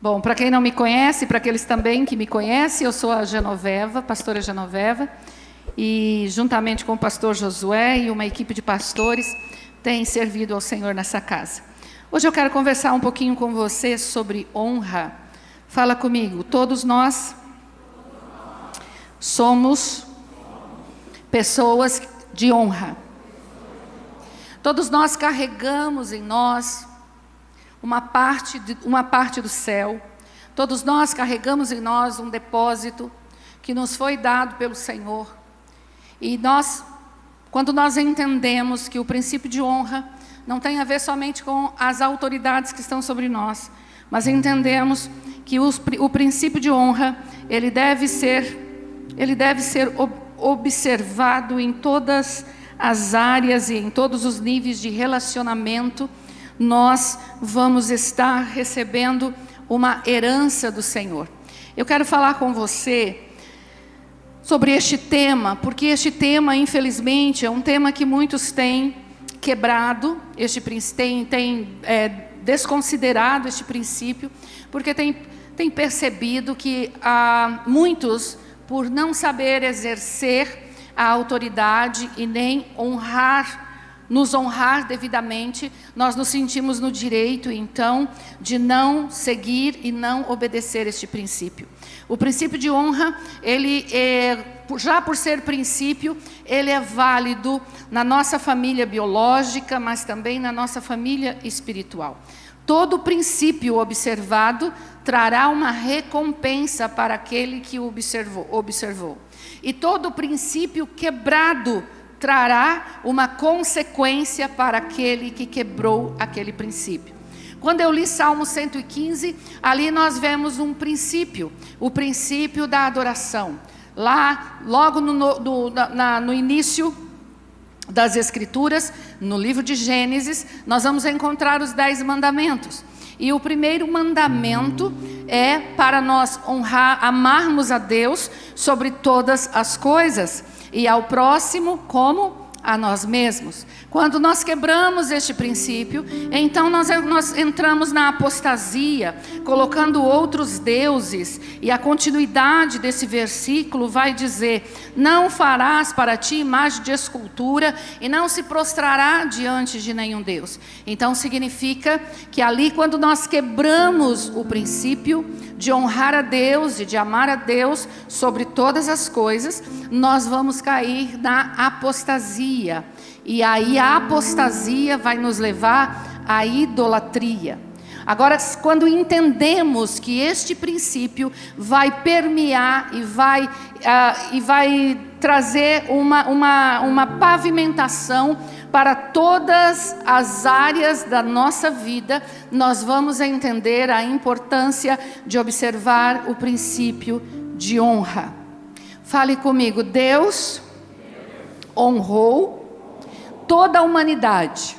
Bom, para quem não me conhece, para aqueles também que me conhecem, eu sou a Genoveva, pastora Genoveva, e juntamente com o pastor Josué e uma equipe de pastores, tem servido ao Senhor nessa casa. Hoje eu quero conversar um pouquinho com você sobre honra. Fala comigo, todos nós somos pessoas de honra. Todos nós carregamos em nós uma parte do céu. Todos nós carregamos em nós um depósito que nos foi dado pelo Senhor. E quando nós entendemos que o princípio de honra não tem a ver somente com as autoridades que estão sobre nós, mas entendemos que o princípio de honra, ele deve ser observado em todas as áreas e em todos os níveis de relacionamento. Nós vamos estar recebendo uma herança do Senhor. Eu quero falar com você sobre este tema, porque este tema, infelizmente, é um tema que muitos têm quebrado, têm desconsiderado este princípio, porque têm percebido que muitos, por não saber exercer a autoridade e nem nos honrar devidamente, nós nos sentimos no direito, então, de não seguir e não obedecer este princípio. O princípio de honra, já por ser princípio, ele é válido na nossa família biológica, mas também na nossa família espiritual. Todo princípio observado trará uma recompensa para aquele que o observou. E todo princípio quebrado trará uma consequência para aquele que quebrou aquele princípio. Quando eu li Salmo 115, ali nós vemos um princípio, o princípio da adoração. Lá, logo no início das Escrituras, no livro de Gênesis, nós vamos encontrar os 10 mandamentos. E o primeiro mandamento é para nós amarmos a Deus sobre todas as coisas, e ao próximo como a nós mesmos. Quando nós quebramos este princípio, então nós entramos na apostasia, colocando outros deuses, e a continuidade desse versículo vai dizer: não farás para ti imagem de escultura, e não se prostrará diante de nenhum Deus. Então significa que ali, quando nós quebramos o princípio de honrar a Deus e de amar a Deus sobre todas as coisas, nós vamos cair na apostasia. E aí a apostasia vai nos levar à idolatria. Agora, quando entendemos que este princípio vai permear e vai trazer uma pavimentação para todas as áreas da nossa vida, nós vamos entender a importância de observar o princípio de honra. Fale comigo, Deus honrou toda a humanidade.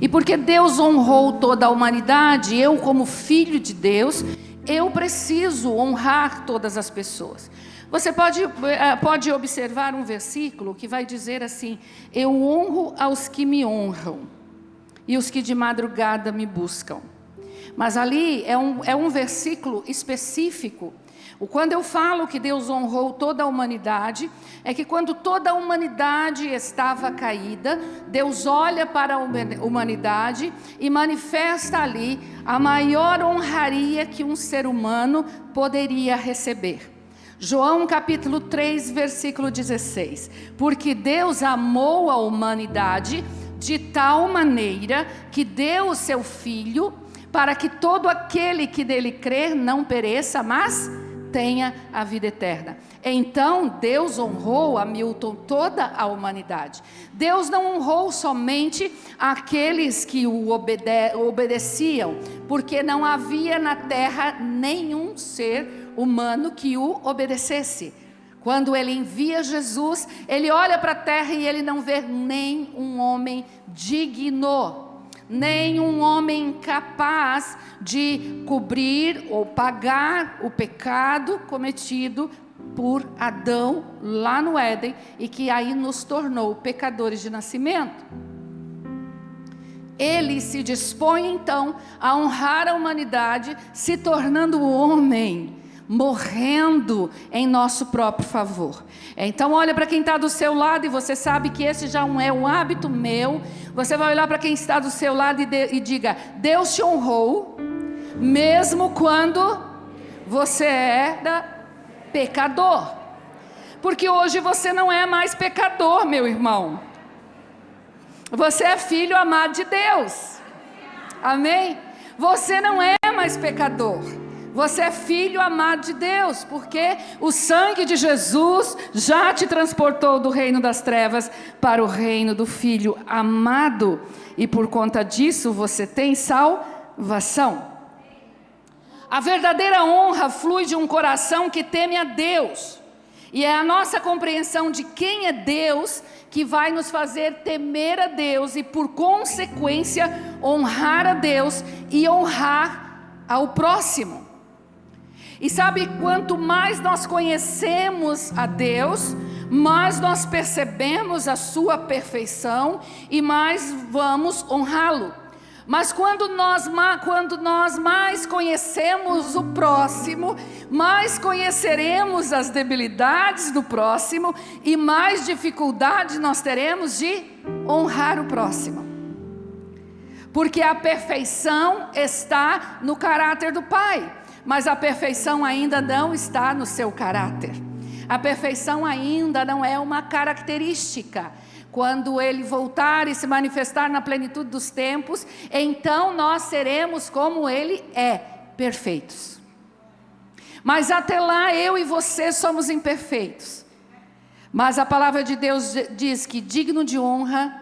E porque Deus honrou toda a humanidade, eu, como filho de Deus, eu preciso honrar todas as pessoas. Você pode observar um versículo que vai dizer assim: eu honro aos que me honram, e os que de madrugada me buscam. Mas ali é um versículo específico. Quando eu falo que Deus honrou toda a humanidade, é que quando toda a humanidade estava caída, Deus olha para a humanidade e manifesta ali a maior honraria que um ser humano poderia receber. João capítulo 3, versículo 16. Porque Deus amou a humanidade de tal maneira que deu o seu Filho, para que todo aquele que nele crer não pereça, mas tenha a vida eterna. Então Deus honrou, Hamilton, toda a humanidade. Deus não honrou somente aqueles que o obedeciam, porque não havia na terra nenhum ser humano que o obedecesse. Quando ele envia Jesus, ele olha para a terra e ele não vê nem um homem digno, nem um homem capaz de cobrir ou pagar o pecado cometido por Adão lá no Éden, e que aí nos tornou pecadores de nascimento. Ele se dispõe então a honrar a humanidade, se tornando homem, morrendo em nosso próprio favor. Então olha para quem está do seu lado, e você sabe que esse já é um hábito meu. Você vai olhar para quem está do seu lado e diga: Deus te honrou, mesmo quando você era pecador. Porque hoje você não é mais pecador, meu irmão. Você é filho amado de Deus. Amém? Você não é mais pecador. Você é filho amado de Deus, porque o sangue de Jesus já te transportou do reino das trevas para o reino do Filho amado. E por conta disso você tem salvação. A verdadeira honra flui de um coração que teme a Deus. E é a nossa compreensão de quem é Deus que vai nos fazer temer a Deus e, por consequência, honrar a Deus e honrar ao próximo. E sabe, quanto mais nós conhecemos a Deus, mais nós percebemos a sua perfeição e mais vamos honrá-lo. Mas quando nós mais conhecemos o próximo, mais conheceremos as debilidades do próximo e mais dificuldade nós teremos de honrar o próximo. Porque a perfeição está no caráter do Pai, mas a perfeição ainda não está no seu caráter. A perfeição ainda não é uma característica. Quando Ele voltar e se manifestar na plenitude dos tempos, então nós seremos como Ele é, perfeitos. Mas até lá eu e você somos imperfeitos. Mas a palavra de Deus diz que digno de honra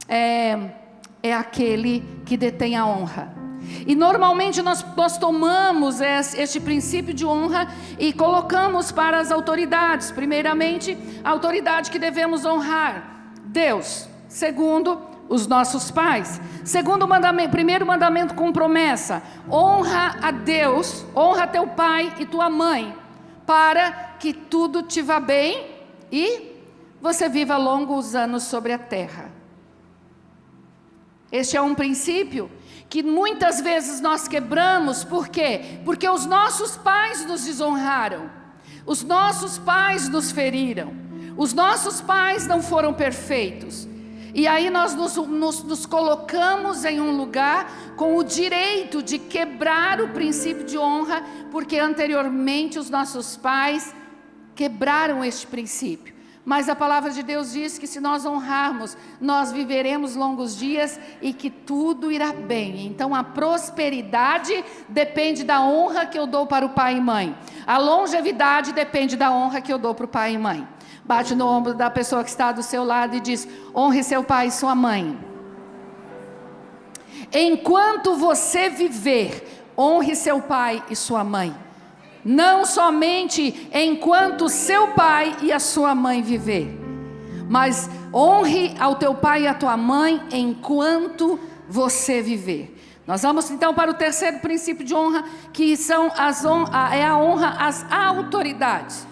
é aquele que detém a honra. E normalmente nós tomamos este princípio de honra e colocamos para as autoridades. Primeiramente, a autoridade que devemos honrar: Deus. Segundo, os nossos pais. Segundo mandamento, primeiro mandamento com promessa: honra a Deus, honra teu pai e tua mãe, para que tudo te vá bem e você viva longos anos sobre a terra. Este é um princípio que muitas vezes nós quebramos. Por quê? Porque os nossos pais nos desonraram, os nossos pais nos feriram, os nossos pais não foram perfeitos. E aí nós nos colocamos em um lugar com o direito de quebrar o princípio de honra, porque anteriormente os nossos pais quebraram este princípio. Mas a palavra de Deus diz que se nós honrarmos, nós viveremos longos dias e que tudo irá bem. Então a prosperidade depende da honra que eu dou para o pai e mãe. A longevidade depende da honra que eu dou para o pai e mãe. Bate no ombro da pessoa que está do seu lado e diz: honre seu pai e sua mãe. Enquanto você viver, honre seu pai e sua mãe. Não somente enquanto seu pai e a sua mãe viver, mas honre ao teu pai e à tua mãe enquanto você viver. Nós vamos então para o terceiro princípio de honra, que é a honra às autoridades.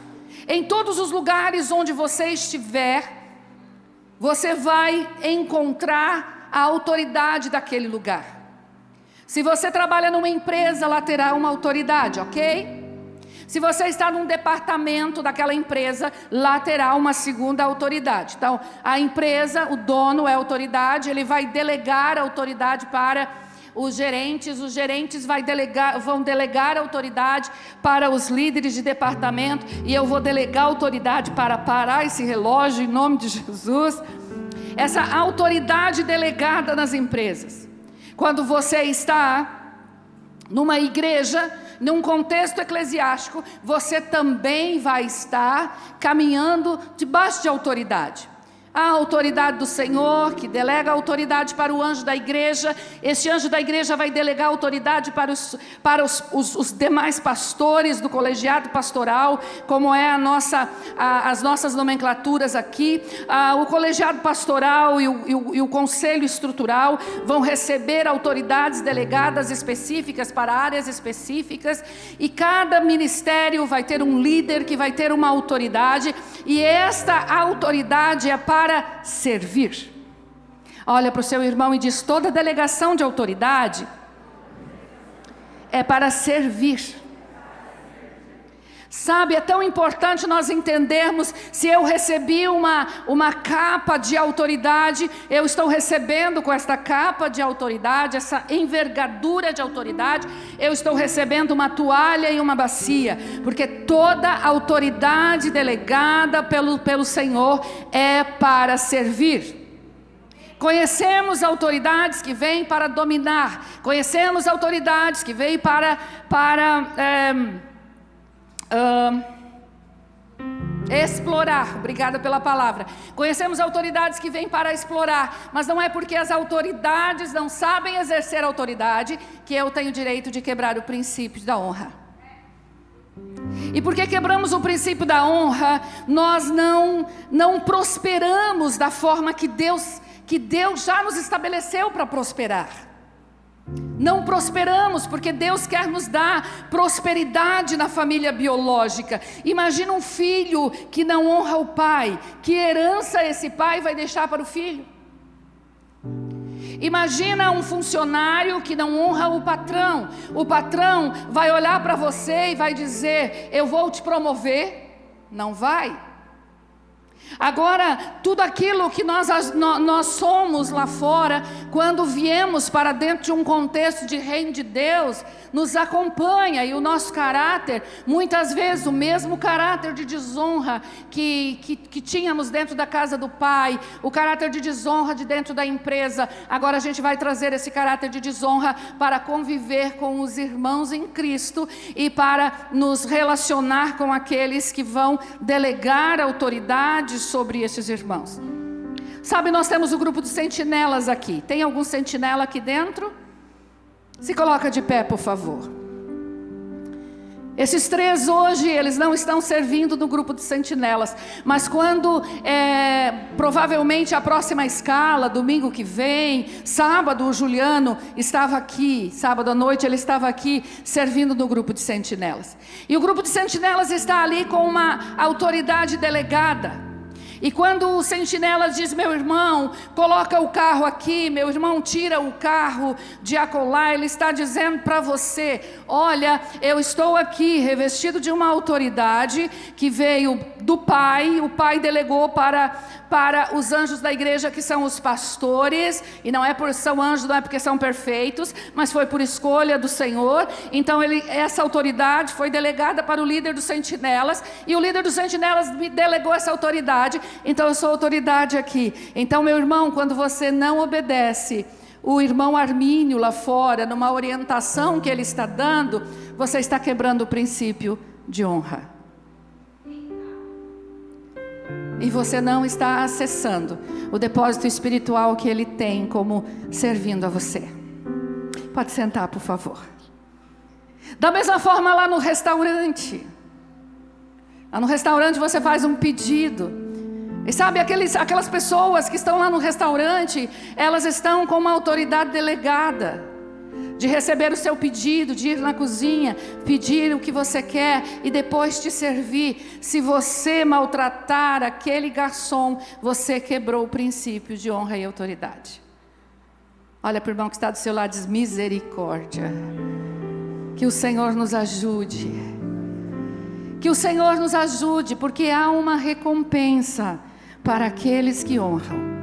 Em todos os lugares onde você estiver, você vai encontrar a autoridade daquele lugar. Se você trabalha numa empresa, lá terá uma autoridade, ok? Se você está num departamento daquela empresa, lá terá uma segunda autoridade. Então, a empresa, o dono é a autoridade, ele vai delegar a autoridade para os gerentes vão delegar a autoridade para os líderes de departamento, e eu vou delegar a autoridade para parar esse relógio em nome de Jesus. Essa autoridade delegada nas empresas. Quando você está numa igreja, num contexto eclesiástico, você também vai estar caminhando debaixo de autoridade. A autoridade do Senhor, que delega a autoridade para o anjo da igreja. Este anjo da igreja vai delegar a autoridade para os demais pastores do colegiado pastoral, como é as nossas nomenclaturas aqui. O colegiado pastoral e o conselho estrutural vão receber autoridades delegadas específicas para áreas específicas, e cada ministério vai ter um líder que vai ter uma autoridade, e esta autoridade é para servir. Olha para o seu irmão e diz: toda delegação de autoridade é para servir. Sabe, é tão importante nós entendermos, se eu recebi uma capa de autoridade, eu estou recebendo com esta capa de autoridade, essa envergadura de autoridade, eu estou recebendo uma toalha e uma bacia, porque toda autoridade delegada pelo Senhor é para servir. Conhecemos autoridades que vêm para dominar, conhecemos autoridades que vêm para explorar. Obrigada pela palavra. Conhecemos autoridades que vêm para explorar, mas não é porque as autoridades não sabem exercer autoridade que eu tenho direito de quebrar o princípio da honra. E porque quebramos o princípio da honra, nós não prosperamos da forma que Deus já nos estabeleceu para prosperar. Não prosperamos porque Deus quer nos dar prosperidade na família biológica. Imagina um filho que não honra o pai, que herança esse pai vai deixar para o filho? Imagina um funcionário que não honra o patrão vai olhar para você e vai dizer: eu vou te promover. Não vai. Agora, tudo aquilo que nós somos lá fora, quando viemos para dentro de um contexto de reino de Deus, nos acompanha, e o nosso caráter, muitas vezes o mesmo caráter de desonra que tínhamos dentro da casa do pai, o caráter de desonra de dentro da empresa, agora a gente vai trazer esse caráter de desonra para conviver com os irmãos em Cristo e para nos relacionar com aqueles que vão delegar autoridade sobre esses irmãos. Sabe, nós temos o grupo de sentinelas aqui. Tem algum sentinela aqui dentro? Se coloca de pé, por favor. Esses 3 hoje, eles não estão servindo no grupo de sentinelas, mas quando provavelmente a próxima escala, domingo que vem, sábado, o Juliano estava aqui, sábado à noite ele estava aqui servindo no grupo de sentinelas. E o grupo de sentinelas está ali com uma autoridade delegada. E quando o sentinela diz: meu irmão, coloca o carro aqui, meu irmão, tira o carro de acolá, ele está dizendo para você: olha, eu estou aqui revestido de uma autoridade que veio do Pai, o Pai delegou para os anjos da igreja, que são os pastores, e não é por são anjos, não é porque são perfeitos, mas foi por escolha do Senhor. Então essa autoridade foi delegada para o líder dos sentinelas, e o líder dos sentinelas me delegou essa autoridade, então eu sou autoridade aqui. Então, meu irmão, quando você não obedece o irmão Armínio lá fora, numa orientação que ele está dando, você está quebrando o princípio de honra. E você não está acessando o depósito espiritual que ele tem como servindo a você. Pode sentar, por favor. Da mesma forma lá no restaurante. Lá no restaurante você faz um pedido. E sabe, aquelas pessoas que estão lá no restaurante, elas estão com uma autoridade delegada de receber o seu pedido, de ir na cozinha, pedir o que você quer e depois te servir. Se você maltratar aquele garçom, você quebrou o princípio de honra e autoridade. Olha para o irmão que está do seu lado e diz: misericórdia. Que o Senhor nos ajude. Que o Senhor nos ajude, porque há uma recompensa para aqueles que honram.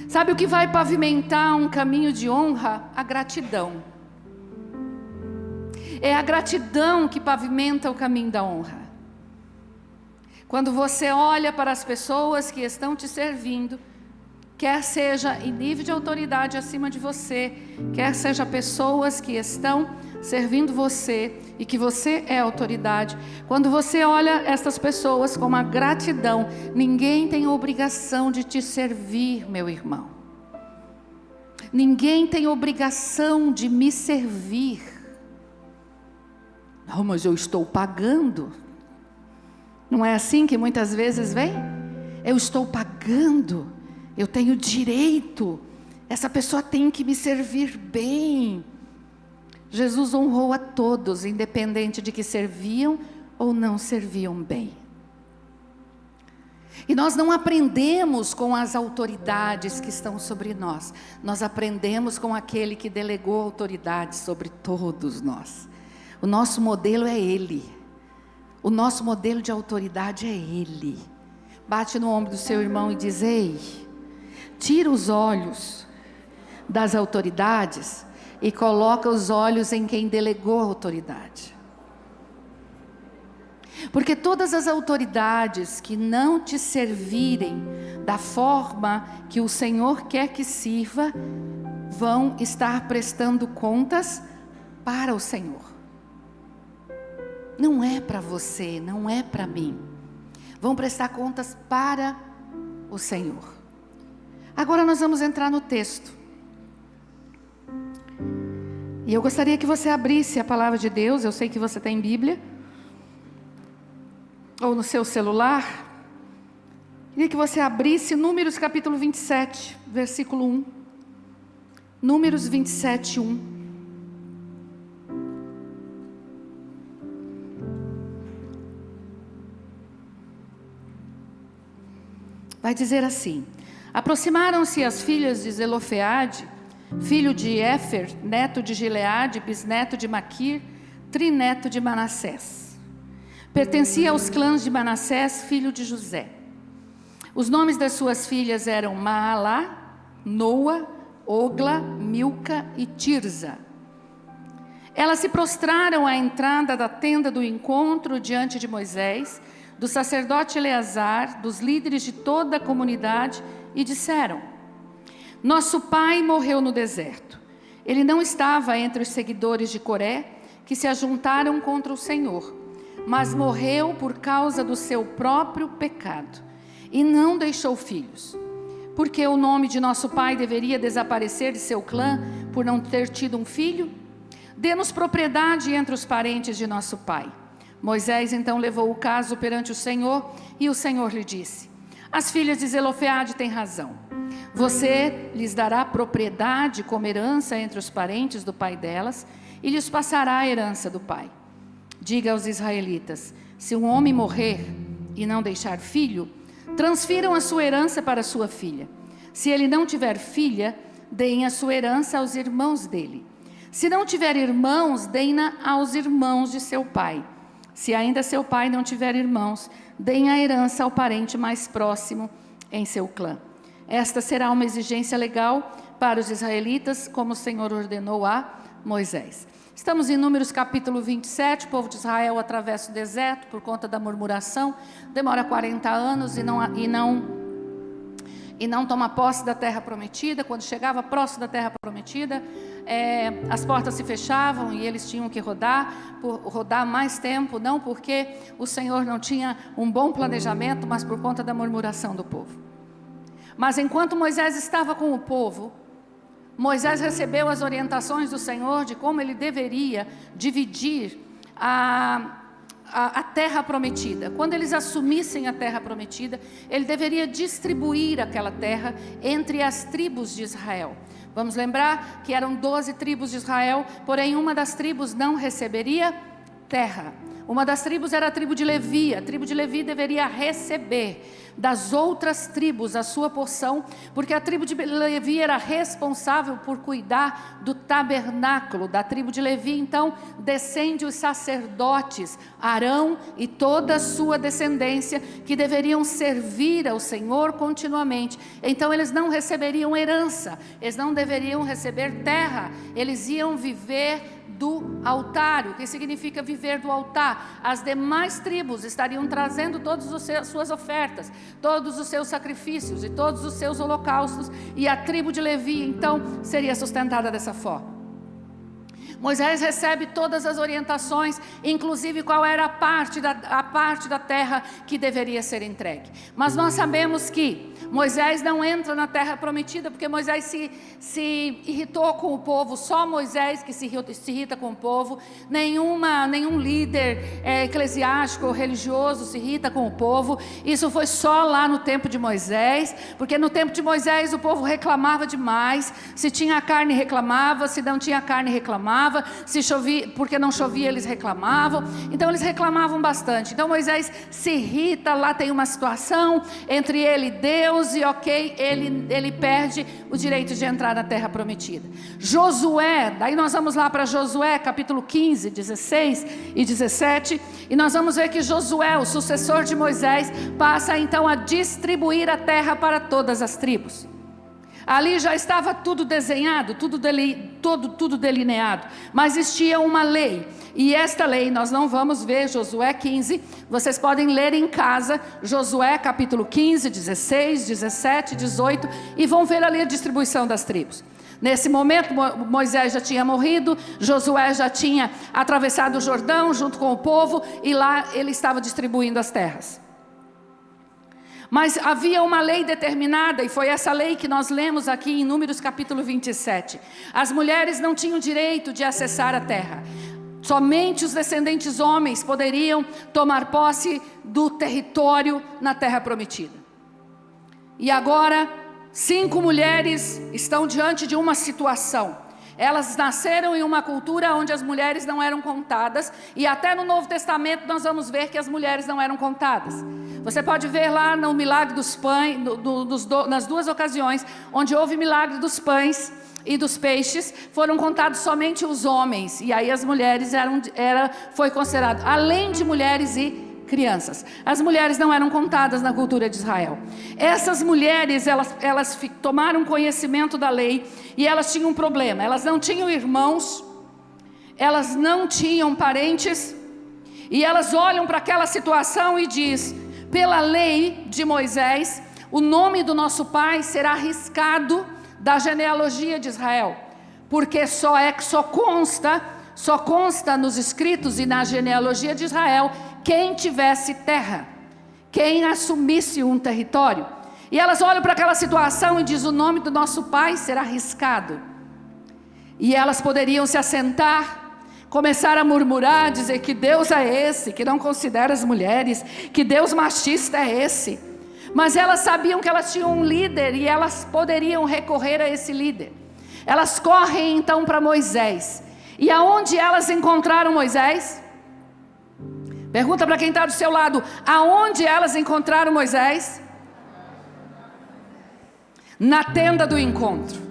Sabe o que vai pavimentar um caminho de honra? A gratidão. É a gratidão que pavimenta o caminho da honra. Quando você olha para as pessoas que estão te servindo, quer seja em nível de autoridade acima de você, quer seja pessoas que estão servindo você e que você é autoridade, quando você olha essas pessoas com uma gratidão, ninguém tem obrigação de te servir, meu irmão. Ninguém tem obrigação de me servir. Não, mas eu estou pagando. Não é assim que muitas vezes vem? Eu estou pagando, eu tenho direito, essa pessoa tem que me servir bem. Jesus honrou a todos, independente de que serviam ou não serviam bem. E nós não aprendemos com as autoridades que estão sobre nós. Nós aprendemos com aquele que delegou autoridade sobre todos nós. O nosso modelo é Ele. O nosso modelo de autoridade é Ele. Bate no ombro do seu irmão e diz: ei, tira os olhos das autoridades e coloca os olhos em quem delegou a autoridade. Porque todas as autoridades que não te servirem da forma que o Senhor quer que sirva, vão estar prestando contas para o Senhor. Não é para você, não é para mim. Vão prestar contas para o Senhor. Agora nós vamos entrar no texto. E eu gostaria que você abrisse a palavra de Deus. Eu sei que você tem Bíblia, ou no seu celular. Queria que você abrisse Números capítulo 27, versículo 1. Números 27, 1. Vai dizer assim: aproximaram-se as filhas de Zelofeade, filho de Éfer, neto de Gileade, bisneto de Maquir, trineto de Manassés. Pertencia aos clãs de Manassés, filho de José. Os nomes das suas filhas eram Maalá, Noa, Ogla, Milca e Tirza. Elas se prostraram à entrada da tenda do encontro diante de Moisés, do sacerdote Eleazar, dos líderes de toda a comunidade, e disseram: nosso pai morreu no deserto. Ele não estava entre os seguidores de Coré, que se ajuntaram contra o Senhor, mas morreu por causa do seu próprio pecado, e não deixou filhos. Porque o nome de nosso pai deveria desaparecer de seu clã, por não ter tido um filho? Dê-nos propriedade entre os parentes de nosso pai. Moisés então levou o caso perante o Senhor, e o Senhor lhe disse: as filhas de Zelofeade têm razão. Você lhes dará propriedade como herança entre os parentes do pai delas, e lhes passará a herança do pai. Diga aos israelitas: se um homem morrer e não deixar filho, transfiram a sua herança para sua filha. Se ele não tiver filha, deem a sua herança aos irmãos dele. Se não tiver irmãos, deem-na aos irmãos de seu pai. Se ainda seu pai não tiver irmãos, deem a herança ao parente mais próximo em seu clã. Esta será uma exigência legal para os israelitas, como o Senhor ordenou a Moisés. Estamos em Números capítulo 27, o povo de Israel atravessa o deserto por conta da murmuração, demora 40 anos e não toma posse da terra prometida. Quando chegava próximo da terra prometida, as portas se fechavam e eles tinham que rodar mais tempo, não porque o Senhor não tinha um bom planejamento, mas por conta da murmuração do povo. Mas enquanto Moisés estava com o povo, Moisés recebeu as orientações do Senhor de como ele deveria dividir a terra prometida. Quando eles assumissem a terra prometida, ele deveria distribuir aquela terra entre as tribos de Israel. Vamos lembrar que eram 12 tribos de Israel, porém uma das tribos não receberia terra. Uma das tribos era a tribo de Levi. A tribo de Levi deveria receber das outras tribos a sua porção, porque a tribo de Levi era responsável por cuidar do tabernáculo. Da tribo de Levi, então, descende os sacerdotes, Arão e toda a sua descendência, que deveriam servir ao Senhor continuamente. Então eles não receberiam herança, eles não deveriam receber terra, eles iam viver do altar. O que significa viver do altar? As demais tribos estariam trazendo todas as suas ofertas, todos os seus sacrifícios e todos os seus holocaustos, e a tribo de Levi então seria sustentada dessa forma. Moisés recebe todas as orientações, inclusive qual era a parte da terra que deveria ser entregue. Mas nós sabemos que Moisés não entra na terra prometida, porque Moisés se irritou com o povo. Só Moisés que se irrita com o povo. Nenhum líder eclesiástico ou religioso se irrita com o povo. Isso foi só lá no tempo de Moisés, porque no tempo de Moisés o povo reclamava demais. Se tinha carne reclamava, se não tinha carne reclamava, se chovia, porque não chovia eles reclamavam. Então eles reclamavam bastante. Então Moisés se irrita, lá tem uma situação entre ele e Deus, e ele perde o direito de entrar na terra prometida. Josué, daí nós vamos lá para Josué capítulo 15, 16 e 17, e nós vamos ver que Josué, o sucessor de Moisés, passa então a distribuir a terra para todas as tribos. Ali já estava tudo desenhado, tudo delineado, mas existia uma lei, e esta lei nós não vamos ver. Josué 15, vocês podem ler em casa, Josué capítulo 15, 16, 17, 18, e vão ver ali a distribuição das tribos. Nesse momento Moisés já tinha morrido, Josué já tinha atravessado o Jordão junto com o povo, e lá ele estava distribuindo as terras. Mas havia uma lei determinada, e foi essa lei que nós lemos aqui em Números capítulo 27. As mulheres não tinham direito de acessar a terra. Somente os descendentes homens poderiam tomar posse do território na terra prometida. E agora, 5 mulheres estão diante de uma situação. Elas nasceram em uma cultura onde as mulheres não eram contadas, e até no Novo Testamento nós vamos ver que as mulheres não eram contadas. Você pode ver lá no milagre dos pães, nas 2 ocasiões onde houve milagre dos pães e dos peixes, foram contados somente os homens, e aí as mulheres foi considerado, além de mulheres e crianças. As mulheres não eram contadas na cultura de Israel. Essas mulheres, elas tomaram conhecimento da lei, e elas tinham um problema. Elas não tinham irmãos, elas não tinham parentes, e elas olham para aquela situação e diz: pela lei de Moisés, o nome do nosso pai será riscado da genealogia de Israel, porque só consta nos escritos e na genealogia de Israel quem tivesse terra, quem assumisse um território. E elas olham para aquela situação e dizem: o nome do nosso pai será riscado. E elas poderiam se assentar, começar a murmurar, dizer que Deus é esse, que não considera as mulheres, que Deus machista é esse. Mas elas sabiam que elas tinham um líder, e elas poderiam recorrer a esse líder. Elas correm então para Moisés. E aonde elas encontraram Moisés? Pergunta para quem está do seu lado: aonde elas encontraram Moisés? Na tenda do encontro.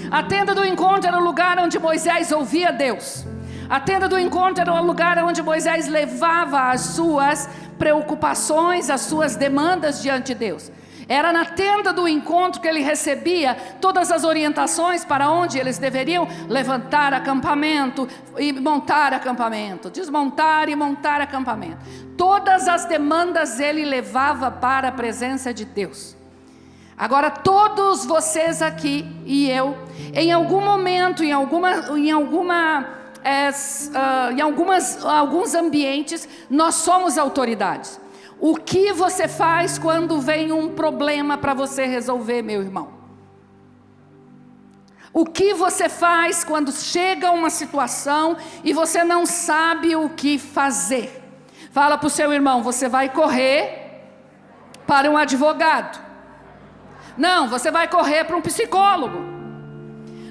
A tenda do encontro era o lugar onde Moisés ouvia Deus. A tenda do encontro era o lugar onde Moisés levava as suas preocupações, as suas demandas diante de Deus. Era na tenda do encontro que ele recebia todas as orientações para onde eles deveriam levantar acampamento e montar acampamento, desmontar e montar acampamento. Todas as demandas ele levava para a presença de Deus. Agora todos vocês aqui e eu, em algum momento, em alguns ambientes, nós somos autoridades. O que você faz quando vem um problema para você resolver, meu irmão? O que você faz quando chega uma situação e você não sabe o que fazer? Fala para o seu irmão: você vai correr para um advogado. Não, você vai correr para um psicólogo.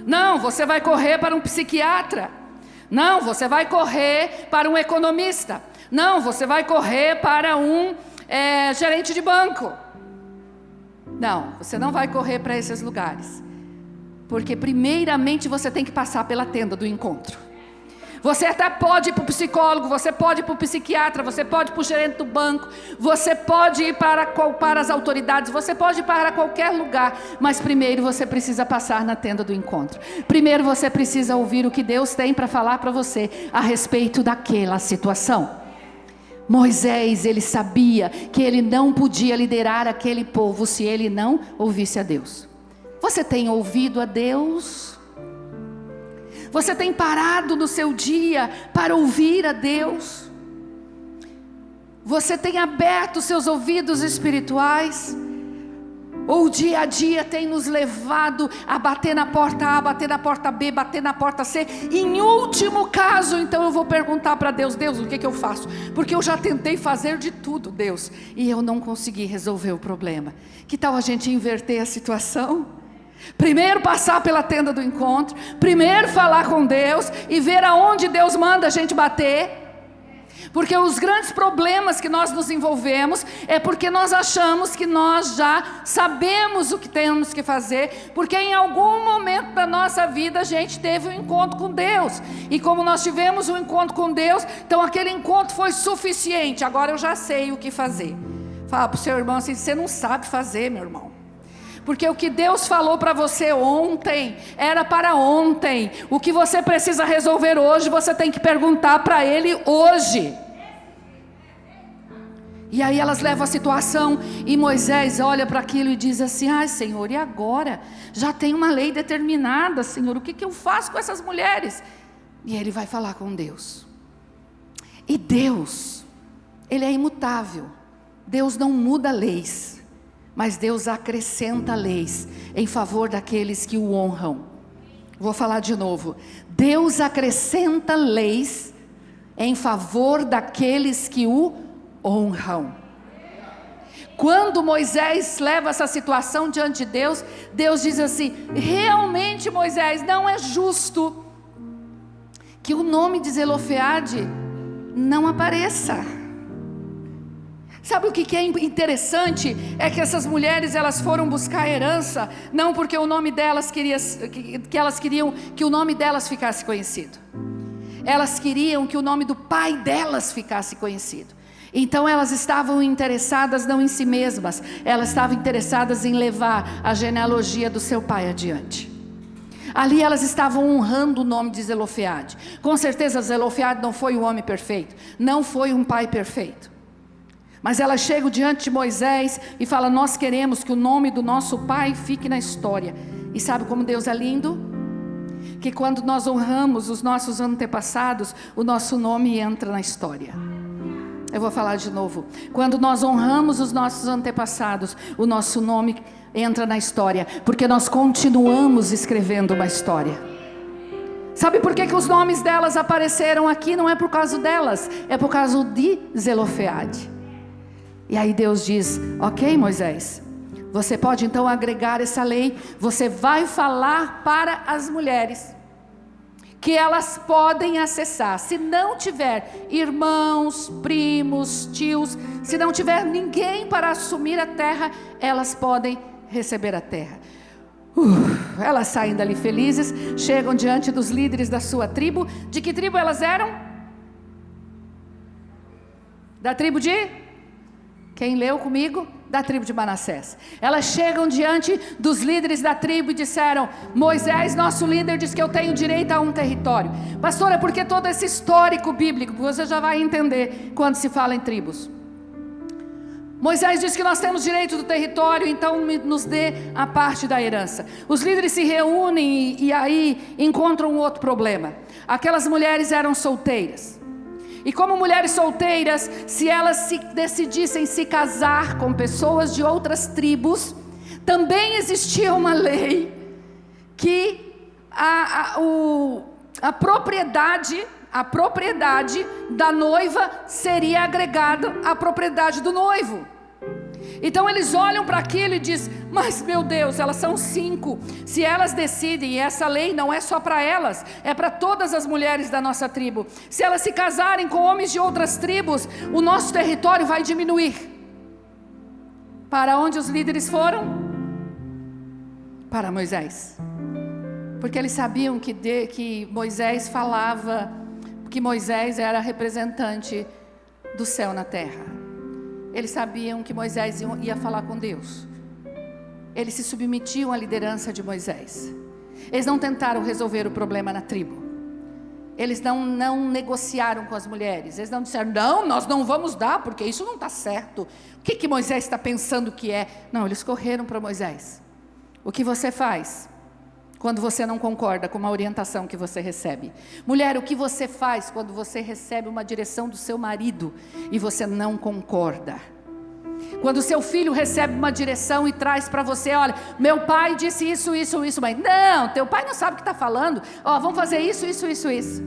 Não, você vai correr para um psiquiatra. Não, você vai correr para um economista. Não, você vai correr para um gerente de banco. Não, você não vai correr para esses lugares, porque primeiramente você tem que passar pela tenda do encontro. Você até pode ir para o psicólogo, você pode ir para o psiquiatra, você pode ir para o gerente do banco, você pode ir para as autoridades, você pode ir para qualquer lugar, mas primeiro você precisa passar na tenda do encontro. Primeiro você precisa ouvir o que Deus tem para falar para você a respeito daquela situação. Moisés, ele sabia que ele não podia liderar aquele povo se ele não ouvisse a Deus. Você tem ouvido a Deus? Você tem parado no seu dia para ouvir a Deus? Você tem aberto seus ouvidos espirituais? ou o dia a dia tem nos levado a bater na porta A, bater na porta B, bater na porta C. Em último caso, então eu vou perguntar para Deus: Deus, o que eu faço? Porque eu já tentei fazer de tudo, Deus, e eu não consegui resolver o problema. Que tal a gente inverter a situação? Primeiro passar pela tenda do encontro, primeiro falar com Deus e ver aonde Deus manda a gente bater. Porque os grandes problemas que nós nos envolvemos é porque nós achamos que nós já sabemos o que temos que fazer, porque em algum momento da nossa vida a gente teve um encontro com Deus, e como nós tivemos um encontro com Deus, então aquele encontro foi suficiente, agora eu já sei o que fazer. Fala para o seu irmão assim: você não sabe fazer, meu irmão, porque o que Deus falou para você ontem, era para ontem. O que você precisa resolver hoje, você tem que perguntar para Ele hoje. E aí elas levam a situação, e Moisés olha para aquilo e diz assim: ai Senhor, e agora? Já tem uma lei determinada, Senhor, o que eu faço com essas mulheres? E ele vai falar com Deus. E Deus, Ele é imutável. Deus não muda leis, mas Deus acrescenta leis em favor daqueles que o honram. Vou falar de novo: Deus acrescenta leis em favor daqueles que o honram. Quando Moisés leva essa situação diante de Deus, Deus diz assim: realmente, Moisés, não é justo que o nome de Zelofeade não apareça. Sabe o que é interessante? É que essas mulheres, elas foram buscar herança, não porque o nome delas que elas queriam que o nome delas ficasse conhecido. Elas queriam que o nome do pai delas ficasse conhecido. Então elas estavam interessadas não em si mesmas, elas estavam interessadas em levar a genealogia do seu pai adiante. Ali elas estavam honrando o nome de Zelofeade. Com certeza Zelofeade não foi um homem perfeito, não foi um pai perfeito. Mas elas chegam diante de Moisés e falam: nós queremos que o nome do nosso pai fique na história. E sabe como Deus é lindo? Que quando nós honramos os nossos antepassados, o nosso nome entra na história. Eu vou falar de novo: quando nós honramos os nossos antepassados, o nosso nome entra na história, porque nós continuamos escrevendo uma história. Sabe por que os nomes delas apareceram aqui? Não é por causa delas, é por causa de Zelofeade. E aí Deus diz: ok, Moisés, você pode então agregar essa lei. Você vai falar para as mulheres que elas podem acessar. Se não tiver irmãos, primos, tios, se não tiver ninguém para assumir a terra, elas podem receber a terra. Elas saem dali felizes, chegam diante dos líderes da sua tribo. De que tribo elas eram? Da tribo de... Quem leu comigo? Da tribo de Manassés. Elas chegam diante dos líderes da tribo e disseram: Moisés, nosso líder, diz que eu tenho direito a um território. Pastora, por que todo esse histórico bíblico? Você já vai entender quando se fala em tribos. Moisés diz que nós temos direito do território, então nos dê a parte da herança. Os líderes se reúnem e aí encontram um outro problema. Aquelas mulheres eram solteiras. E como mulheres solteiras, se elas decidissem se casar com pessoas de outras tribos, também existia uma lei que a propriedade da noiva seria agregada à propriedade do noivo. Então eles olham para aquilo e dizem: mas meu Deus, elas são 5. Se elas decidem, e essa lei não é só para elas, é para todas as mulheres da nossa tribo. Se elas se casarem com homens de outras tribos, o nosso território vai diminuir. Para onde os líderes foram? Para Moisés. Porque eles sabiam que Moisés falava, que Moisés era representante do céu na terra. Eles sabiam que Moisés ia falar com Deus. Eles se submetiam à liderança de Moisés. Eles não tentaram resolver o problema na tribo. Eles não negociaram com as mulheres. Eles não disseram: não, nós não vamos dar, porque isso não está certo. O que Moisés está pensando que é? Não, eles correram para Moisés. O que você faz quando você não concorda com uma orientação que você recebe? Mulher, o que você faz quando você recebe uma direção do seu marido e você não concorda? Quando seu filho recebe uma direção e traz para você, olha, meu pai disse isso, isso, isso, mas não, teu pai não sabe o que está falando, ó, vamos fazer isso, isso, isso, isso.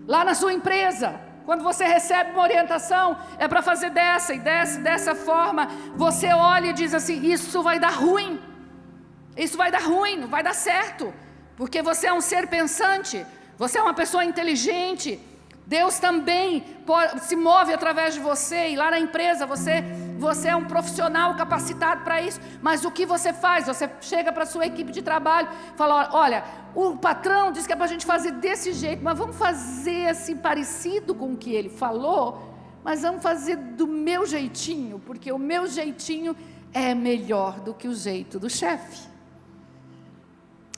Lá na sua empresa, quando você recebe uma orientação, é para fazer dessa e dessa forma, você olha e diz assim, isso vai dar ruim, não vai dar certo, porque você é um ser pensante, você é uma pessoa inteligente, Deus também se move através de você, e lá na empresa você é um profissional capacitado para isso, mas o que você faz? Você chega para a sua equipe de trabalho, fala, olha, o patrão disse que é para a gente fazer desse jeito, mas vamos fazer assim parecido com o que ele falou, mas vamos fazer do meu jeitinho, porque o meu jeitinho é melhor do que o jeito do chefe.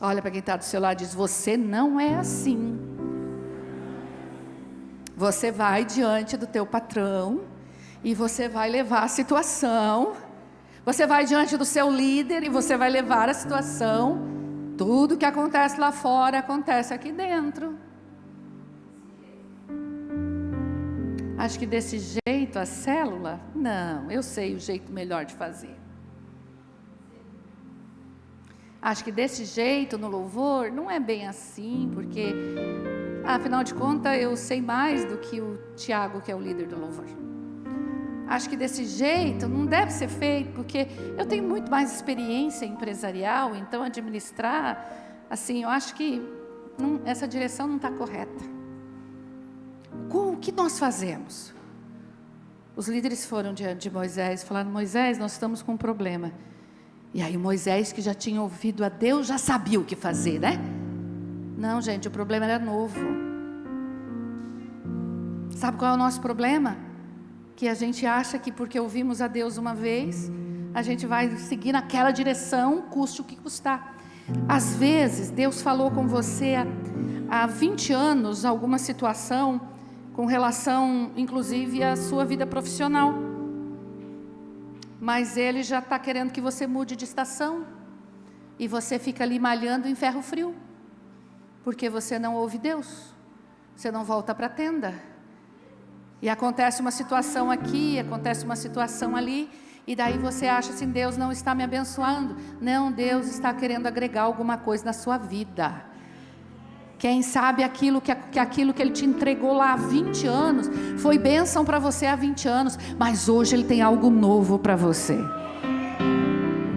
Olha para quem está do seu lado e diz, você não é assim. Você vai diante do teu patrão e você vai levar a situação, você vai diante do seu líder e você vai levar a situação, tudo que acontece lá fora acontece aqui dentro. Acho que desse jeito a célula, não, eu sei o jeito melhor de fazer. Acho que desse jeito no louvor não é bem assim, porque afinal de contas eu sei mais do que o Tiago, que é o líder do louvor. Acho que desse jeito não deve ser feito, porque eu tenho muito mais experiência empresarial, então administrar, assim, eu acho que essa direção não está correta. O que nós fazemos? Os líderes foram diante de Moisés e falaram, Moisés, nós estamos com um problema. E aí Moisés, que já tinha ouvido a Deus, já sabia o que fazer, né? Não, gente, o problema era novo. Sabe qual é o nosso problema? Que a gente acha que porque ouvimos a Deus uma vez, a gente vai seguir naquela direção, custe o que custar. Às vezes, Deus falou com você há 20 anos, alguma situação, com relação, inclusive, à sua vida profissional. Mas Ele já está querendo que você mude de estação. E você fica ali malhando em ferro frio. Porque você não ouve Deus. Você não volta para a tenda. E acontece uma situação aqui, acontece uma situação ali. E daí você acha assim, Deus não está me abençoando. Não, Deus está querendo agregar alguma coisa na sua vida. Quem sabe aquilo que Ele te entregou lá há 20 anos, foi bênção para você há 20 anos, mas hoje Ele tem algo novo para você.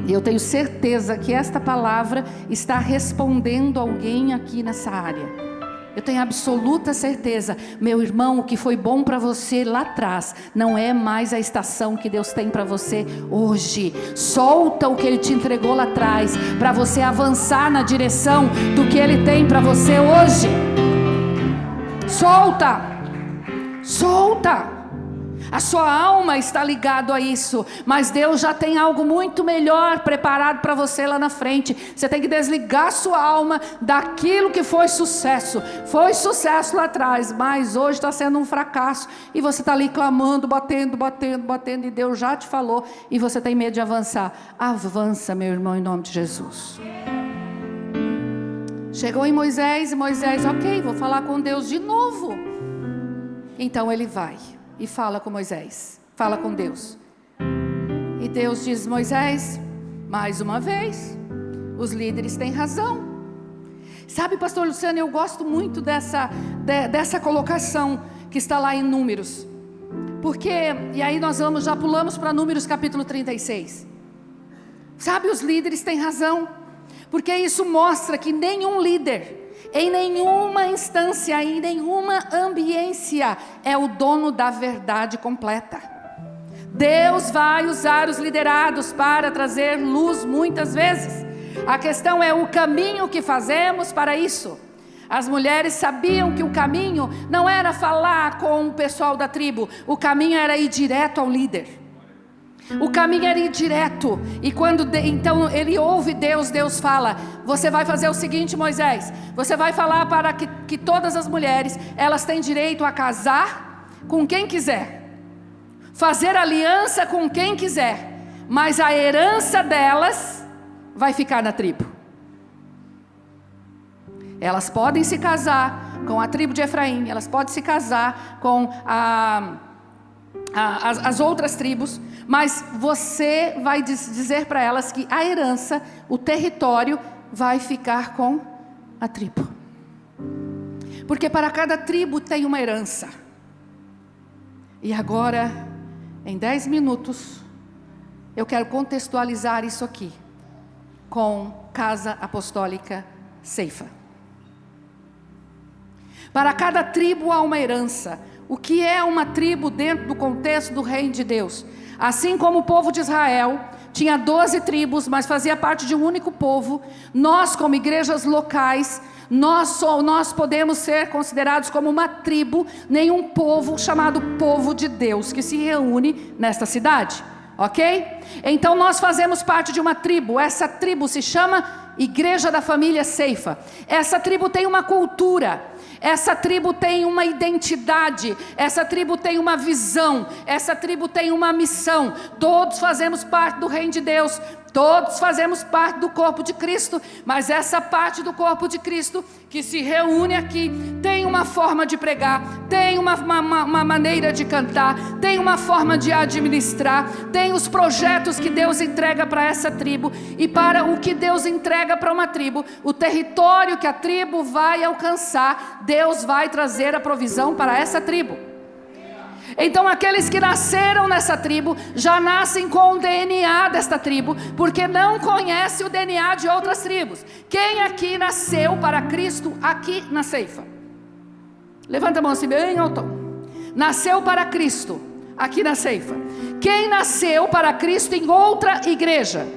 E eu tenho certeza que esta palavra está respondendo alguém aqui nessa área. Eu tenho absoluta certeza, meu irmão, o que foi bom para você lá atrás, não é mais a estação que Deus tem para você hoje. Solta o que Ele te entregou lá atrás, para você avançar na direção do que Ele tem para você hoje. Solta, solta. A sua alma está ligada a isso, mas Deus já tem algo muito melhor preparado para você lá na frente. Você tem que desligar a sua alma daquilo que foi sucesso lá atrás, mas hoje está sendo um fracasso, e você está ali clamando, batendo, e Deus já te falou, e você tem medo de avançar. Avança, meu irmão, em nome de Jesus. Chegou em Moisés, e Moisés, ok, vou falar com Deus de novo. Então ele vai e fala com Moisés, fala com Deus. E Deus diz, Moisés, mais uma vez, os líderes têm razão. Sabe, pastor Luciano, eu gosto muito dessa colocação que está lá em Números. Porque, e aí nós já pulamos para Números capítulo 36. Sabe, os líderes têm razão. Porque isso mostra que nenhum líder, em nenhuma instância, em nenhuma ambiência, é o dono da verdade completa. Deus vai usar os liderados para trazer luz muitas vezes. A questão é o caminho que fazemos para isso. As mulheres sabiam que o caminho não era falar com o pessoal da tribo, o caminho era ir direto ao líder. O caminho era ir direto. E quando então ele ouve Deus, Deus fala, você vai fazer o seguinte, Moisés, você vai falar para que todas as mulheres, elas têm direito a casar com quem quiser, fazer aliança com quem quiser, mas a herança delas vai ficar na tribo. Elas podem se casar com a tribo de Efraim, elas podem se casar com a as outras tribos, mas você vai dizer para elas que a herança, o território, vai ficar com a tribo. Porque para cada tribo tem uma herança. E agora, em 10 minutos, eu quero contextualizar isso aqui com Casa Apostólica Ceifa. Para cada tribo há uma herança. O que é uma tribo dentro do contexto do reino de Deus? Assim como o povo de Israel tinha 12 tribos, mas fazia parte de um único povo, nós como igrejas locais, nós podemos ser considerados como uma tribo, nenhum povo chamado povo de Deus, que se reúne nesta cidade, ok? Então nós fazemos parte de uma tribo, essa tribo se chama Igreja da Família Ceifa. Essa tribo tem uma cultura, essa tribo tem uma identidade, essa tribo tem uma visão, essa tribo tem uma missão. Todos fazemos parte do reino de Deus, todos fazemos parte do corpo de Cristo, mas essa parte do corpo de Cristo que se reúne aqui tem uma forma de pregar, tem uma maneira de cantar, tem uma forma de administrar, tem os projetos que Deus entrega para essa tribo. E para o que Deus entrega para uma tribo, o território que a tribo vai alcançar, Deus vai trazer a provisão para essa tribo. Então aqueles que nasceram nessa tribo, já nascem com o DNA desta tribo, porque não conhece o DNA de outras tribos. Quem aqui nasceu para Cristo aqui na Ceifa? Levanta a mão assim bem alto. Nasceu para Cristo aqui na Ceifa. Quem nasceu para Cristo em outra igreja?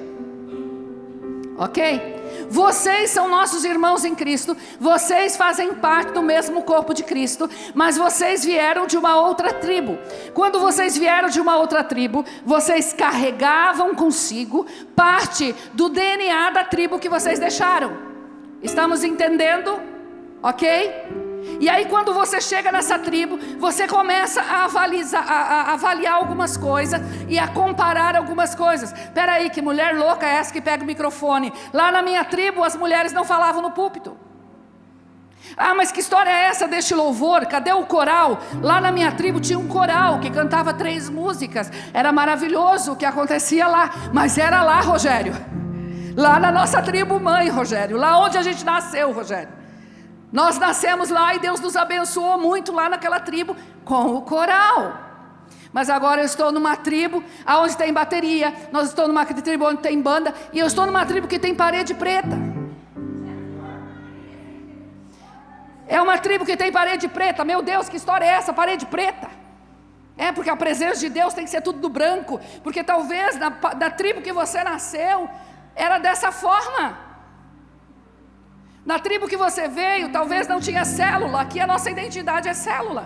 Ok? Vocês são nossos irmãos em Cristo, vocês fazem parte do mesmo corpo de Cristo, mas vocês vieram de uma outra tribo. Quando vocês vieram de uma outra tribo, vocês carregavam consigo parte do DNA da tribo que vocês deixaram. Estamos entendendo? Ok? E aí quando você chega nessa tribo, você começa a avaliar algumas coisas e a comparar algumas coisas. Espera aí, que mulher louca é essa que pega o microfone? Lá na minha tribo as mulheres não falavam no púlpito. Ah, mas que história é essa deste louvor? Cadê o coral? Lá na minha tribo tinha um coral que cantava 3 músicas. Era maravilhoso o que acontecia lá, mas era lá, Rogério. Lá na nossa tribo mãe, Rogério. Lá onde a gente nasceu, Rogério. Nós nascemos lá e Deus nos abençoou muito lá naquela tribo com o coral. Mas agora eu estou numa tribo onde tem bateria, nós estamos numa tribo onde tem banda, e eu estou numa tribo que tem parede preta. É uma tribo que tem parede preta. Meu Deus, que história é essa? Parede preta. É porque a presença de Deus tem que ser tudo do branco, porque talvez da tribo que você nasceu era dessa forma. Na tribo que você veio, talvez não tinha célula. Aqui a nossa identidade é célula.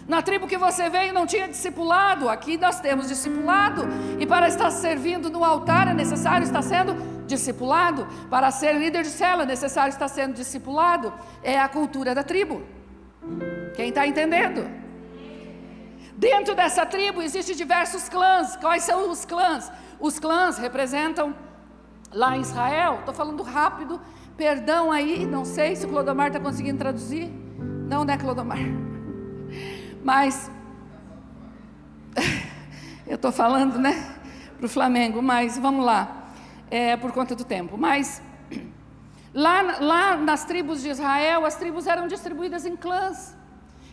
Na tribo que você veio não tinha discipulado. Aqui nós temos discipulado. E para estar servindo no altar é necessário estar sendo discipulado. Para ser líder de célula é necessário estar sendo discipulado. É a cultura da tribo. Quem está entendendo? Dentro dessa tribo existem diversos clãs. Quais são os clãs? Os clãs representam lá em Israel. Estou falando rápido. Perdão aí, não sei se o Clodomar está conseguindo traduzir. Não, né, Clodomar? Mas eu estou falando, né, para o Flamengo, mas vamos lá, por conta do tempo. Mas lá nas tribos de Israel, as tribos eram distribuídas em clãs,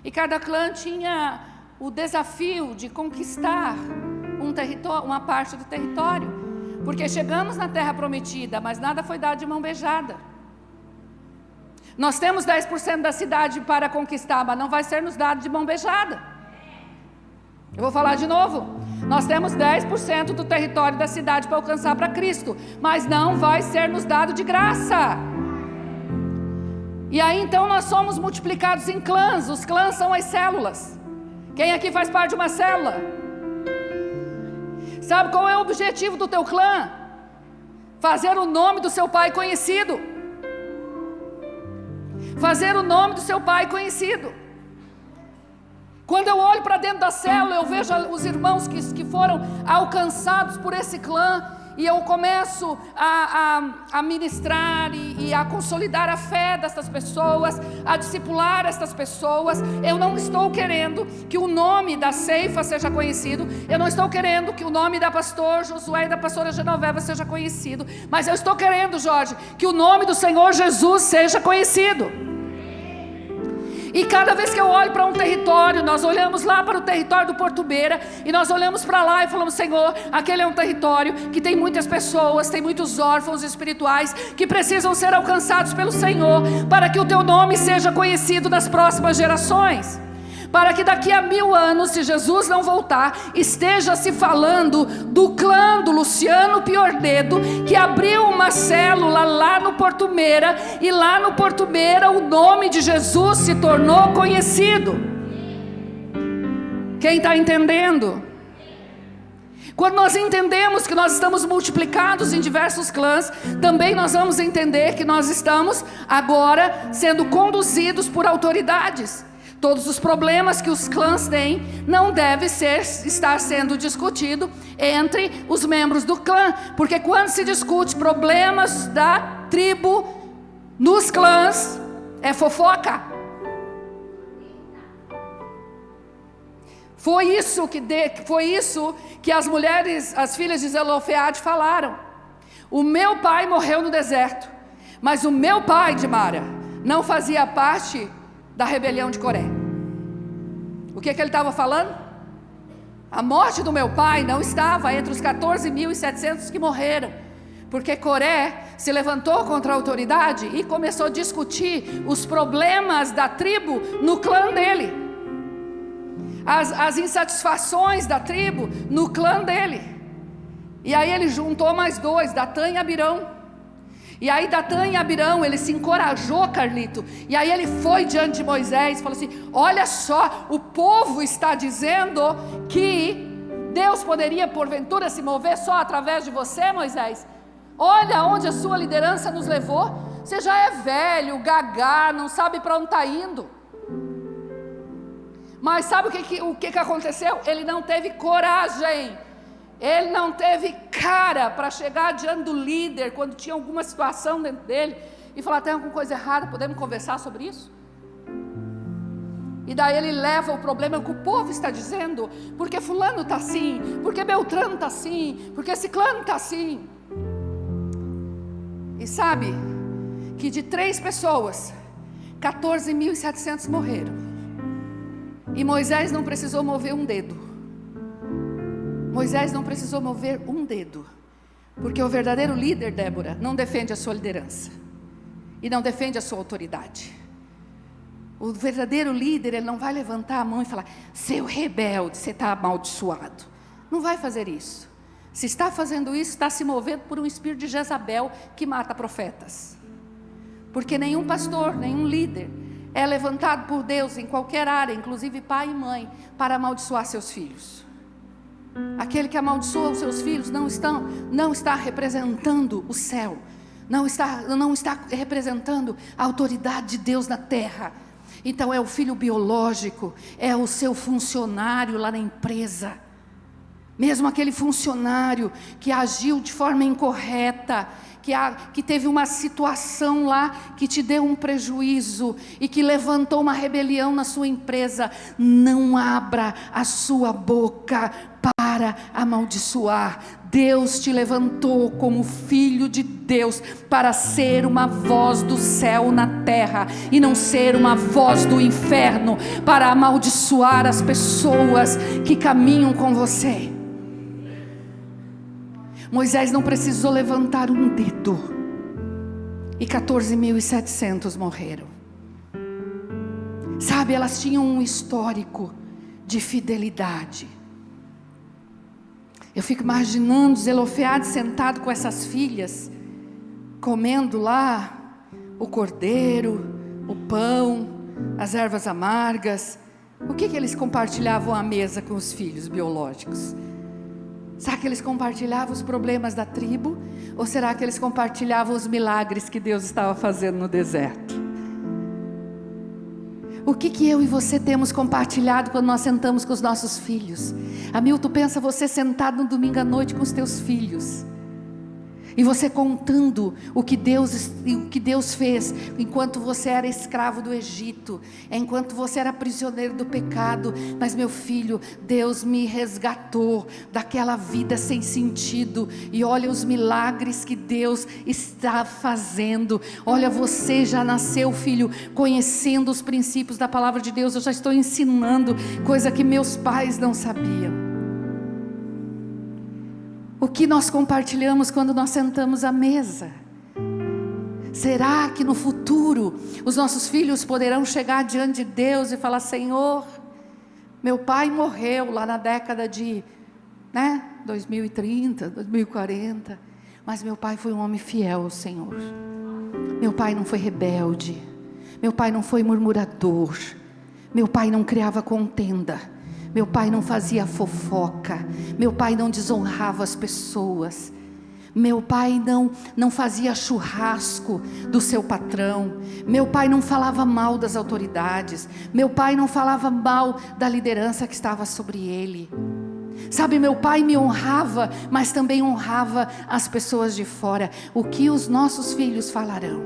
e cada clã tinha o desafio de conquistar uma parte do território, porque chegamos na terra prometida, mas nada foi dado de mão beijada. Nós temos 10% da cidade para conquistar, mas não vai ser nos dado de mão beijada. Eu vou falar de novo. Nós temos 10% do território da cidade para alcançar para Cristo, mas não vai ser nos dado de graça. E aí então nós somos multiplicados em clãs. Os clãs são as células. Quem aqui faz parte de uma célula? Sabe qual é o objetivo do teu clã? Fazer o nome do seu pai conhecido. Fazer o nome do seu pai conhecido. Quando eu olho para dentro da célula, eu vejo os irmãos que foram alcançados por esse clã, e eu começo a ministrar e a consolidar a fé dessas pessoas, a discipular essas pessoas, eu não estou querendo que o nome da ceifa seja conhecido, eu não estou querendo que o nome da pastor Josué e da pastora Genoveva seja conhecido, mas eu estou querendo, Jorge, que o nome do Senhor Jesus seja conhecido. E cada vez que eu olho para um território, nós olhamos lá para o território do Porto Beira, e nós olhamos para lá e falamos: Senhor, aquele é um território que tem muitas pessoas, tem muitos órfãos espirituais que precisam ser alcançados pelo Senhor, para que o teu nome seja conhecido nas próximas gerações, para que daqui a 1000 anos, se Jesus não voltar, esteja se falando do clã do Luciano Piordedo, que abriu uma célula lá no Porto Beira, e lá no Porto Beira o nome de Jesus se tornou conhecido. Quem está entendendo? Quando nós entendemos que nós estamos multiplicados em diversos clãs, também nós vamos entender que nós estamos agora sendo conduzidos por autoridades. Todos os problemas que os clãs têm não devem estar sendo discutido entre os membros do clã, porque quando se discute problemas da tribo nos clãs, é fofoca. Foi isso que as mulheres, as filhas de Zelofeade falaram: o meu pai morreu no deserto, mas o meu pai, de Mara, não fazia parte da rebelião de Coré. O que ele estava falando? A morte do meu pai não estava entre os 14.700 que morreram, porque Coré se levantou contra a autoridade e começou a discutir os problemas da tribo no clã dele, as insatisfações da tribo no clã dele. E aí ele juntou mais 2, Datã e Abirão. E aí Datã e Abirão, ele se encorajou, Carlito, e aí ele foi diante de Moisés e falou assim: olha só, o povo está dizendo que Deus poderia porventura se mover só através de você, Moisés. Olha onde a sua liderança nos levou. Você já é velho, gagá, não sabe para onde está indo. Mas sabe o que aconteceu? Ele não teve coragem. Ele não teve cara para chegar diante do líder quando tinha alguma situação dentro dele e falar: tem alguma coisa errada, podemos conversar sobre isso? E daí ele leva o problema que o povo está dizendo, porque fulano está assim, porque Beltrano está assim, porque ciclano está assim. E sabe que de 3 pessoas, 14.700 morreram, e Moisés não precisou mover um dedo. Moisés não precisou mover um dedo, porque o verdadeiro líder, Débora, não defende a sua liderança e não defende a sua autoridade. O verdadeiro líder, ele não vai levantar a mão e falar: seu rebelde, você está amaldiçoado. Não vai fazer isso. Se está fazendo isso, está se movendo por um espírito de Jezabel que mata profetas. Porque nenhum pastor, nenhum líder é levantado por Deus em qualquer área, inclusive pai e mãe, para amaldiçoar seus filhos. Aquele que amaldiçoa os seus filhos não está representando o céu, não está representando a autoridade de Deus na terra. Então é o filho biológico, é o seu funcionário lá na empresa, mesmo aquele funcionário que agiu de forma incorreta, que teve uma situação lá que te deu um prejuízo e que levantou uma rebelião na sua empresa. Não abra a sua boca para amaldiçoar. Deus te levantou como filho de Deus para ser uma voz do céu na terra e não ser uma voz do inferno para amaldiçoar as pessoas que caminham com você. Moisés não precisou levantar um dedo e 14.700 morreram. Sabe, elas tinham um histórico de fidelidade. Eu fico imaginando Zelofeade sentado com essas filhas, comendo lá o cordeiro, o pão, as ervas amargas. O que eles compartilhavam à mesa com os filhos biológicos? Será que eles compartilhavam os problemas da tribo? Ou será que eles compartilhavam os milagres que Deus estava fazendo no deserto? O que eu e você temos compartilhado quando nós sentamos com os nossos filhos? Hamilton, pensa você sentado no domingo à noite com os teus filhos. E você contando o que Deus fez, enquanto você era escravo do Egito, enquanto você era prisioneiro do pecado. Mas meu filho, Deus me resgatou daquela vida sem sentido. E olha os milagres que Deus está fazendo. Olha, você já nasceu, filho, conhecendo os princípios da palavra de Deus. Eu já estou ensinando coisa que meus pais não sabiam. O que nós compartilhamos quando nós sentamos à mesa? Será que no futuro os nossos filhos poderão chegar diante de Deus e falar: Senhor, meu pai morreu lá na década de 2030, 2040, mas meu pai foi um homem fiel ao Senhor. Meu pai não foi rebelde, meu pai não foi murmurador, meu pai não criava contenda, meu pai não fazia fofoca, meu pai não desonrava as pessoas, meu pai não fazia churrasco do seu patrão, meu pai não falava mal das autoridades, meu pai não falava mal da liderança que estava sobre ele. Sabe, meu pai me honrava, mas também honrava as pessoas de fora. O que os nossos filhos falarão?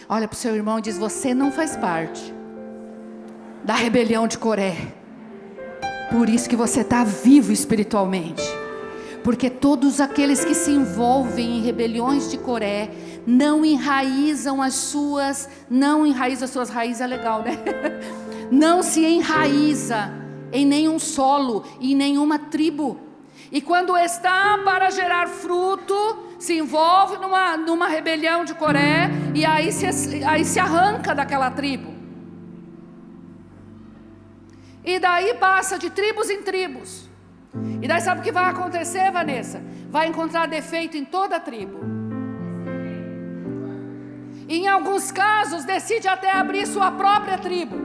Olha para o seu irmão e diz: você não faz parte da rebelião de Coré. Por isso que você está vivo espiritualmente. Porque todos aqueles que se envolvem em rebeliões de Coré não enraizam as suas raízes, é legal, né? Não se enraiza em nenhum solo, em nenhuma tribo. E quando está para gerar fruto, se envolve numa rebelião de Coré, e aí se arranca daquela tribo. E daí passa de tribos em tribos. E daí sabe o que vai acontecer, Vanessa? Vai encontrar defeito em toda a tribo. E em alguns casos decide até abrir sua própria tribo.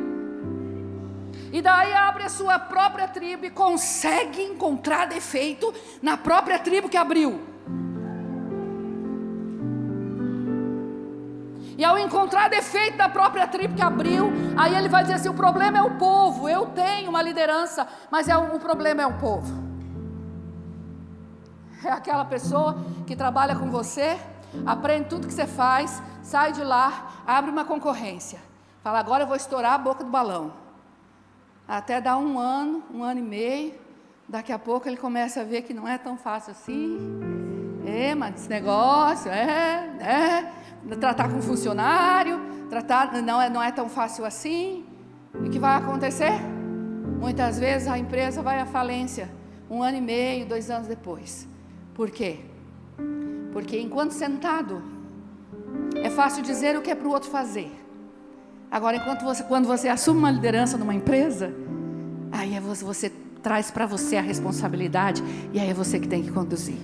E daí abre a sua própria tribo e consegue encontrar defeito na própria tribo que abriu. E ao encontrar defeito da própria tribo que abriu, aí ele vai dizer assim: o problema é o povo, eu tenho uma liderança, mas o problema é o povo. É aquela pessoa que trabalha com você, aprende tudo que você faz, sai de lá, abre uma concorrência, fala: agora eu vou estourar a boca do balão. Até dar um ano e meio, daqui a pouco ele começa a ver que não é tão fácil assim. Mas esse negócio, tratar com funcionário, não é tão fácil assim. E o que vai acontecer? Muitas vezes a empresa vai à falência, 1 ano e meio, 2 anos depois. Por quê? Porque enquanto sentado, é fácil dizer o que é para o outro fazer. Agora, quando você assume uma liderança numa empresa, aí você traz para você a responsabilidade, e aí é você que tem que conduzir.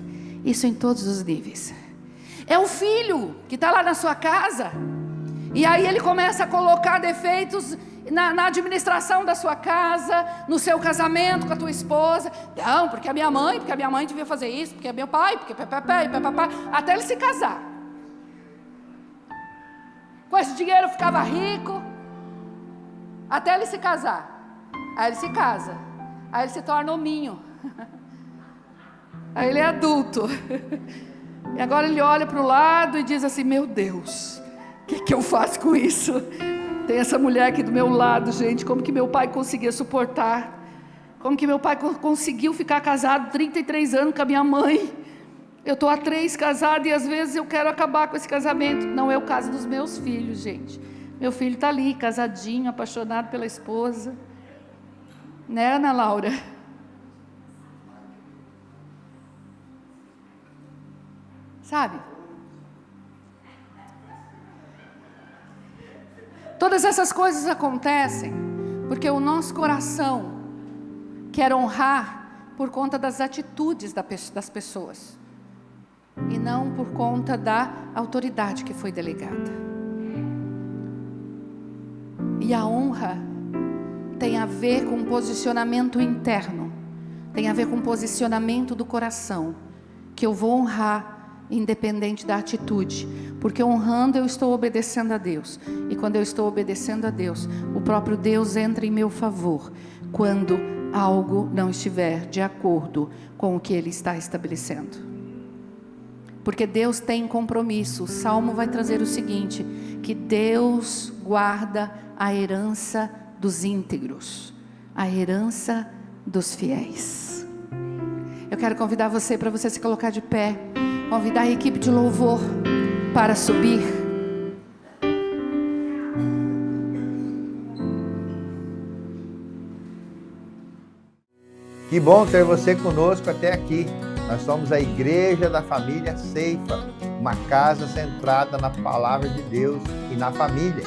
Isso em todos os níveis. É o filho que está lá na sua casa, e aí ele começa a colocar defeitos na administração da sua casa, no seu casamento com a tua esposa. Não, porque a minha mãe devia fazer isso, porque é meu pai, porque até ele se casar. Com esse dinheiro ficava rico, até ele se casar. Aí ele se casa, aí ele se torna hominho. Aí ele é adulto. E agora ele olha para o lado e diz assim: meu Deus, o que eu faço com isso? Tem essa mulher aqui do meu lado, gente. Como que meu pai conseguia suportar? Como que meu pai conseguiu ficar casado 33 anos com a minha mãe? Eu estou há 3 casado e às vezes eu quero acabar com esse casamento. Não é o caso dos meus filhos, gente. Meu filho está ali, casadinho, apaixonado pela esposa. Né, Ana Laura? Sabe? Todas essas coisas acontecem porque o nosso coração quer honrar por conta das atitudes das pessoas, e não por conta da autoridade que foi delegada. E a honra tem a ver com posicionamento interno, tem a ver com posicionamento do coração, que eu vou honrar independente da atitude, porque honrando eu estou obedecendo a Deus, e quando eu estou obedecendo a Deus, o próprio Deus entra em meu favor, quando algo não estiver de acordo com o que Ele está estabelecendo. porque Deus tem compromisso. O Salmo vai trazer o seguinte, que Deus guarda a herança dos íntegros, a herança dos fiéis. Eu quero convidar você para você se colocar de pé, convidar a equipe de louvor para subir. Que bom ter você conosco até aqui. Nós somos a Igreja da Família Ceifa, uma casa centrada na Palavra de Deus e na família.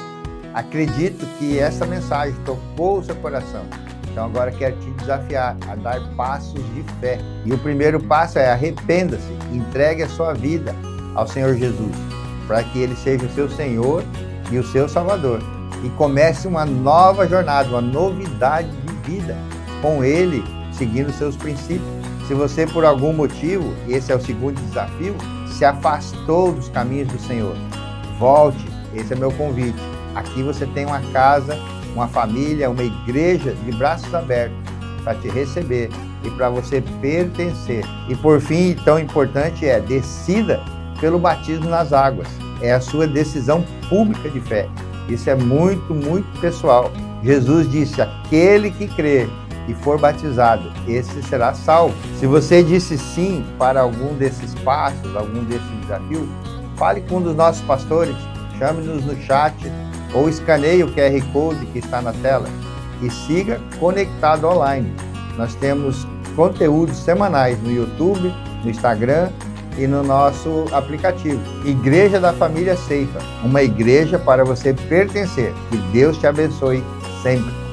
Acredito que essa mensagem tocou o seu coração. Então agora quero te desafiar a dar passos de fé. E o primeiro passo é arrependa-se, entregue a sua vida ao Senhor Jesus, para que Ele seja o seu Senhor e o seu Salvador. E comece uma nova jornada, uma novidade de vida com Ele, seguindo seus princípios. Se você, por algum motivo, esse é o segundo desafio, se afastou dos caminhos do Senhor, volte, esse é meu convite. Aqui você tem uma casa, uma família, uma igreja de braços abertos para te receber e para você pertencer. E por fim, tão importante decida pelo batismo nas águas. É a sua decisão pública de fé. Isso é muito, muito pessoal. Jesus disse, aquele que crê e for batizado, esse será salvo. Se você disse sim para algum desses passos, algum desses desafios, fale com um dos nossos pastores, chame-nos no chat ou escaneie o QR Code que está na tela e siga conectado online. Nós temos conteúdos semanais no YouTube, no Instagram e no nosso aplicativo. Igreja da Família Ceifa, uma igreja para você pertencer. Que Deus te abençoe sempre.